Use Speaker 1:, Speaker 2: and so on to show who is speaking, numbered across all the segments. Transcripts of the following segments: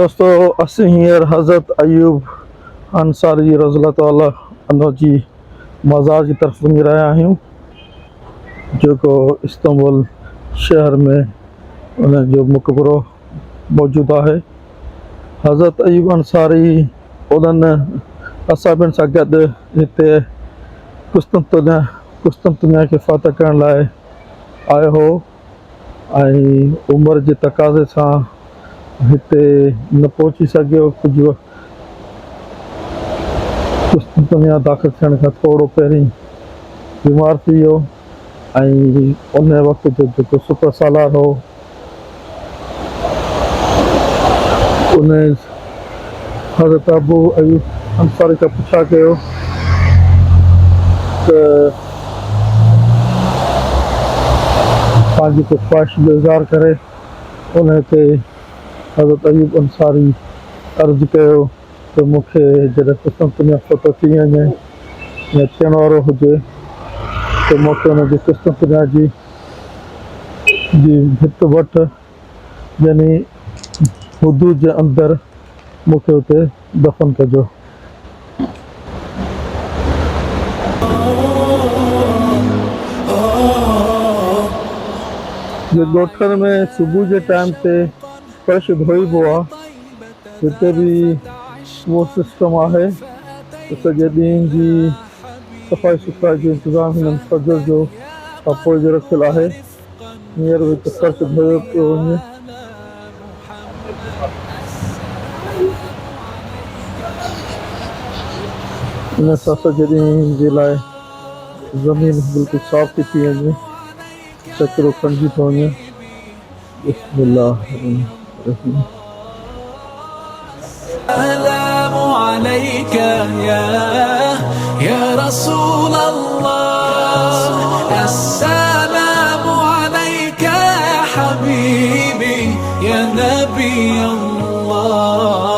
Speaker 1: दोस्तों असीं हींअर हज़रत अयूब अंसारी रज़ियल्लाहु ताला अन्हु जी मज़ार जी तरफ़ वञी रहिया आहियूं, जेको इस्तांबुल शहर में उन जो मक़बरो मौजूदु आहे। हज़रत अयूब अंसारी उन्हनि असाबियुनि सां गॾु हिते कुस्तुंतनिया खे फ़तह करण लाइ आयो हो ऐं उमिरि जे तक़ाज़े सां हिते न पहुची सघियो। कुझु कुस्तुंतनिया दाख़िल थियण खां थोरो पहिरीं बीमार थी वियो ऐं उन वक़्त जो जेको सुपर सालार हो उन हज़रत अबू अयूब अंसारी खां पुछा कयो त पंहिंजी को ख़्वाहिश जो इज़हार करे। उन ते हज़रत अयूब अंसारी अर्ज़ु कयो त मूंखे जॾहिं कुस्तुंतनिया फ़तह थी वञे या थियण वारो हुजे त मूंखे उनजी कुस्तुंतनिया जी भित वटि यानी हुदूद जे अंदरि मूंखे उते दफ़न कजो। जे ॻोठनि में सुबुह जे टाइम ते फर्श धोइबो आहे, हिते बि उहो सिस्टम आहे त सॼे ॾींहं जी सफ़ाई सुथराई जो इंतज़ाम हिननि फजर जो खां पोइ जो रखियलु आहे। हींअर बि हिते फर्श धोयो पियो वञे। इन सां सॼे ॾींहं जे लाइ ज़मीन बिल्कुलु साफ़ थी थी वञे, कचिरो खणिजी थो वञे। बिस्मिल्लाहिर्रहमानिर्रहीम।
Speaker 2: السلام عليك يا رسول الله، السلام عليك يا حبيبي يا نبي الله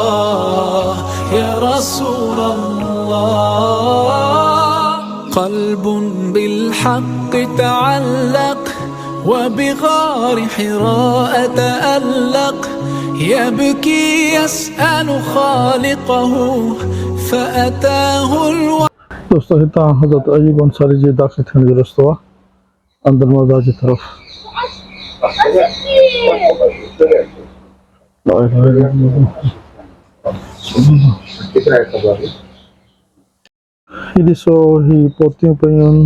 Speaker 2: يا رسول الله. قلب بالحق تعلق وبغار حراء تألق، يبكي يسأل خالقه فأتاه
Speaker 1: दोस्तों हितां हज़रत अयूब अंसारी जे दाख़िल थियण जो रस्तो आहे अंदरि मज़ार जी तरफ़। ही ॾिसो, ही पोतियूं पियूं आहिनि,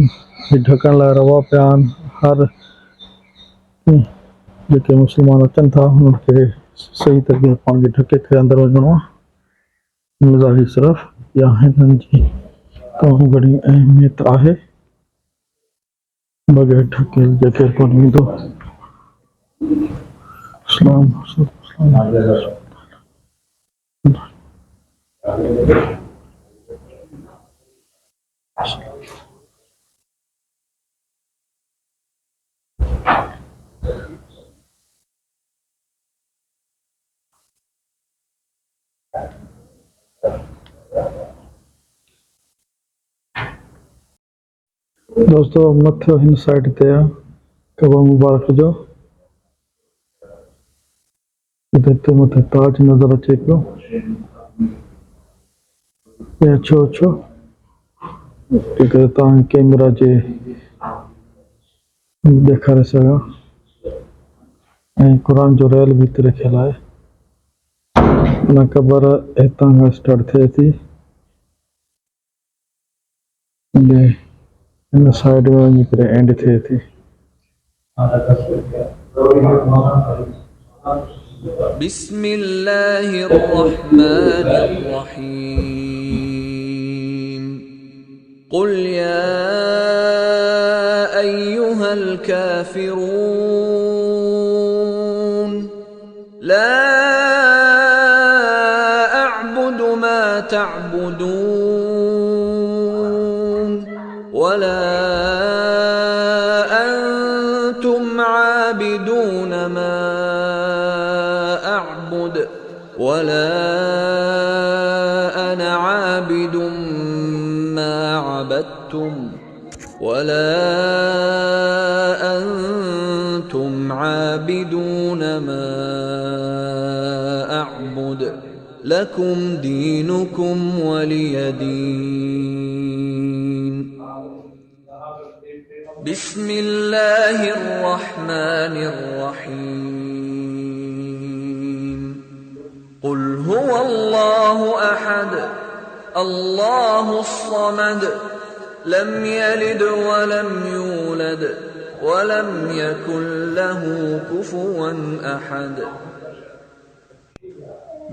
Speaker 1: ही ढकण लाइ रवा पिया आहिनि। हर जेके मुस्लमान अचनि था हुननि खे सही तरीक़े पाण खे ढके करे अंदरि वञिणो आहे मज़ार जी तरफ़। या हिननि जी तमामु घणी अहमियत आहे, बग़ैर ढके जेके कोन ईंदो। दोस्तों मथो हिन साइड ते आहे कबा मुबारक जो, हिते मथे ताज नज़र अचे पियो। अछो अछो जेकर तव्हां कैमरा जे ॾेखारे सघां, ऐं क़ुर जो रैल बि हिते रखियलु आहे। उन क़बर हितां खां स्टार्ट थिए थी, हिन साइड में वञी करे एंड थिए थी।
Speaker 2: बिस्मिल्लाहिर्रहमानिर्रहीम। قل يا أيها الكافرون لا أعبد ما تعبدون ولا أنتم عابدون ما أعبد ولا أنا عابد ما عبدتم ولا أنتم عابدون ما أعبد لكم دينكم ولي دين. بسم الله الرحمن الرحيم. قل هو الله أحد الله الصمد لم يلد ولم يولد ولم يكن له كفوا أحد.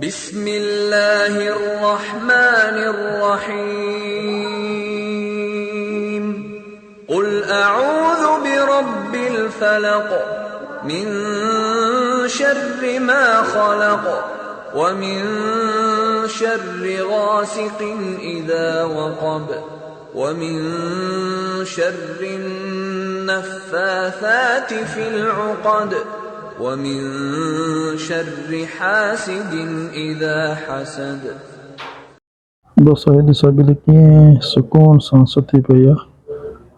Speaker 2: بسم الله الرحمن الرحيم. قل أعوذ برب الفلق من شر ما خلق ومن شر غاسق إذا وقب ومن شر النفاثات في العقد ومن شر حاسد إذا حسد.
Speaker 1: दोस्तों ये डिसेबिलिटी की सुकून सांसती पे या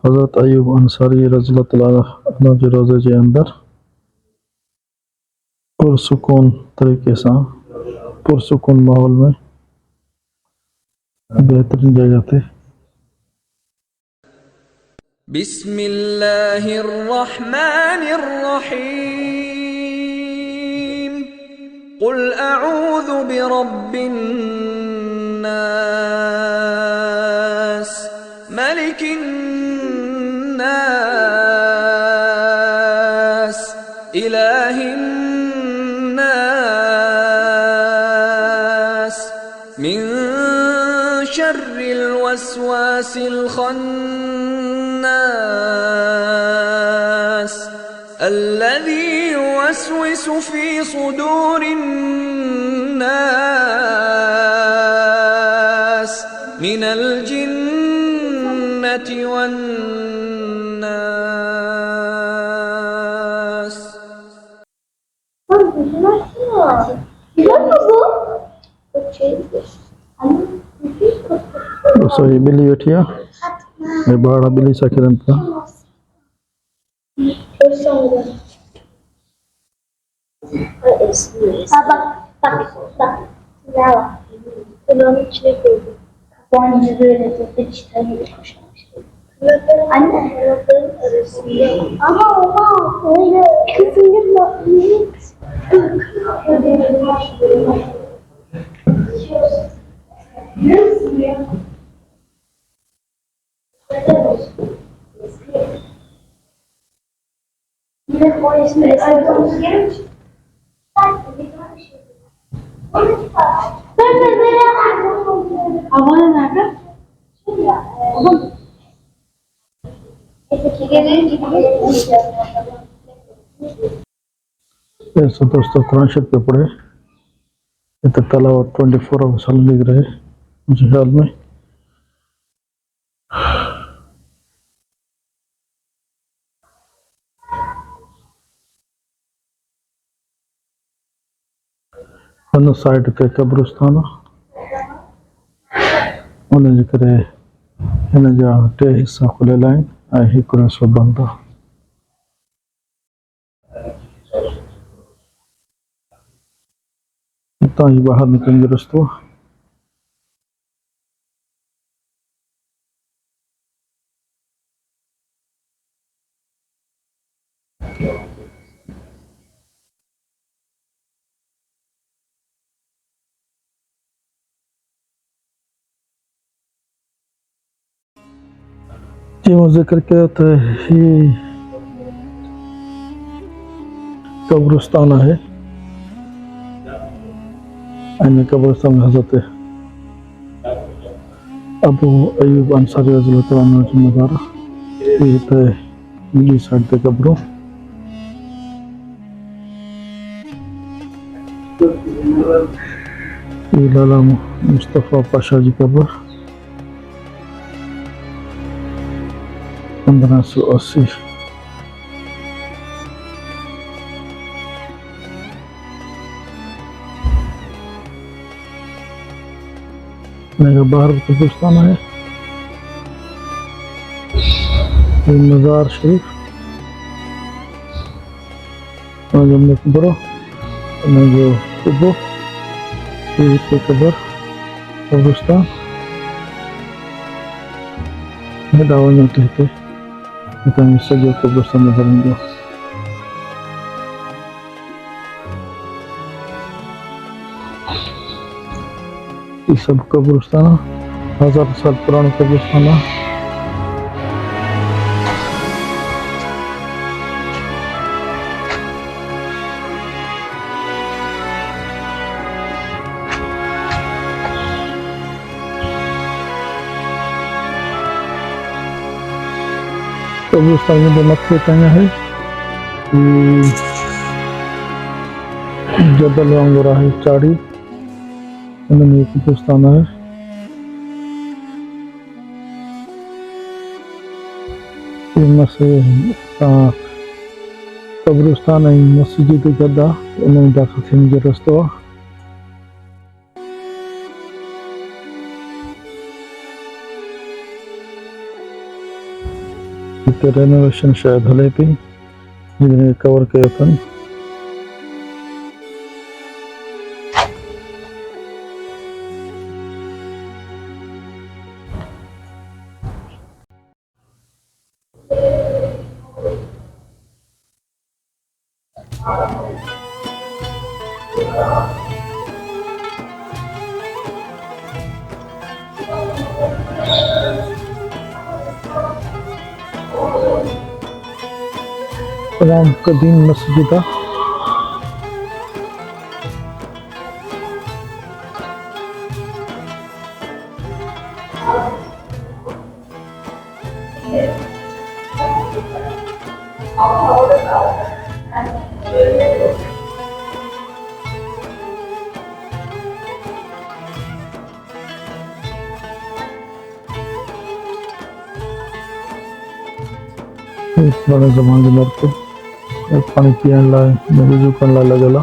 Speaker 1: हज़रत अयूब अंसारी रज़ियल्लाहु अन्हु जे रोज़े जे अंदर पुरसुकून तरीके से पुरसुकून माहौल में बेहतरीन जगह थे।
Speaker 2: بسم الله الرحمن الرحيم. قل أعوذ برب الناس ملك الناس إله الناس من شر الوسواس الخناس الذي يوسوس في صدور الناس من الجنة والناس.
Speaker 1: दोस्तों ये बिल्ली बैठी है, ये बड़ा बिल्ली सा किरण था।
Speaker 3: Bak. Bravo. Kulağını içine koydum. Kapancı böyle tuttu çıtayı koşarmış. Anne. Kulakların arasında. Ama öyle kızım yapma. Yine polisle ayrılmış gelmiş. Havana nerede? Oğlum.
Speaker 1: ऐसा दोस्तों कुरान शरीफ पे पढ़े ये तक तलावत 24 आवर्स लिख रहे मुझे ख्याल में। वन साइड के कब्रिस्तान उन्हें जिक्र हिन जा टे हिस्सा खुलियल आहिनि ऐं हिकिड़ो हिसो बंदि आहे। हितां ई ॿाहिरि निकिरण जो रस्तो आहे। जीअं ज़िक्र कयो त ही कब्रिस्तान आहे ऐं इन कब्रिस्तान में हज़रत अबू अयूब अंसारी रज़ियल्लाहु अन्हु जो मज़ार आहे। हिते ॿी साइड ते कब्रूं लाला मुस्तफ़ा पाशा जी कब्र 1580। बाहर कब्रिस्तान है मज़ार शरीफ जो मकबरो जो कुबो itu kebur kebustan ini daunnya itu kita bisa juga kebustan berenjo ये सब कब्रिस्तान 1000 साल पुराना कब्रिस्तान है कब्रिस्तान में जो मक्के तंगा है जबल वांगोरा है चाड़ी उनमें एक कब्रिस्तान है कब्रिस्तान है मस्जिद गद्दा उन्हें दाखिल थे मुझे रस्तो रेनोवेशन शायद हले पे जिन्हें कवर किया था तमाम कदीम मस्जिद बड़े जमान के मर को पानी पियन लाए वजू करन ला लगला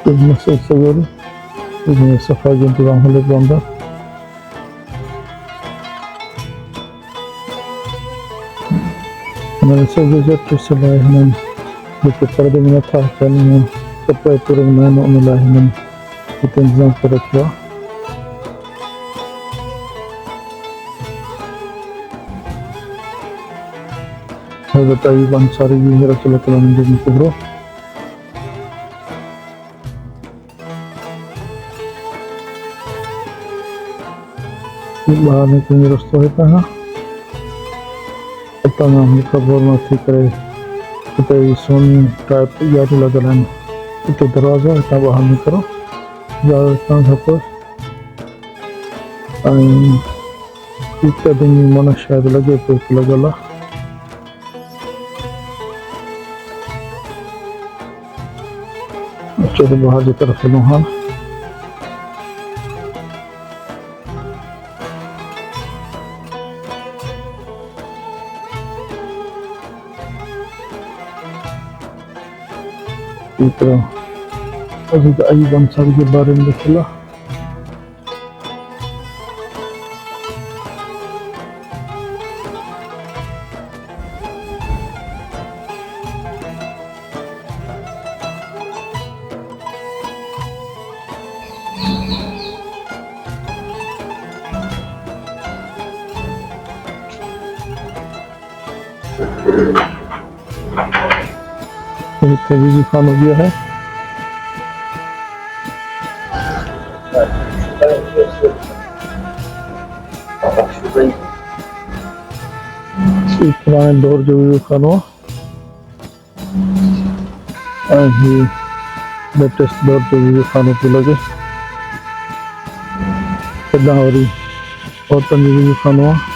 Speaker 1: तो मस्जिद सवेरे इसमें सफाई के इंतजाम होने के अंदर मैंने सब से लाए हैं जो पर्दे में था चलने कपड़े पूरे मैंने उन्हें लाए हैं इतना इंतजाम कर रखा हज़रत अय्यूब अंसारी भी रसूलुल्लाह सल्लल्लाहु अलैहि वसल्लम कुबरो बाहर निकलने रास्ता होता है तंगा कबर में करे इतने सोन टाइप याद लगा इतने दरवाजा इतना बाहर निकलो ज़्यादा सपोज इतना दिन मन शायद लगे तो लगला चलो बाहर की तरफ लुहान अभी तो अय्यूब अंसारी के बारे में लिखला भी खान हो गया है पुराने दौर जो भी खानो लेटेस्ट दौर जो भी खानों पे लगे और तंजीबी खानो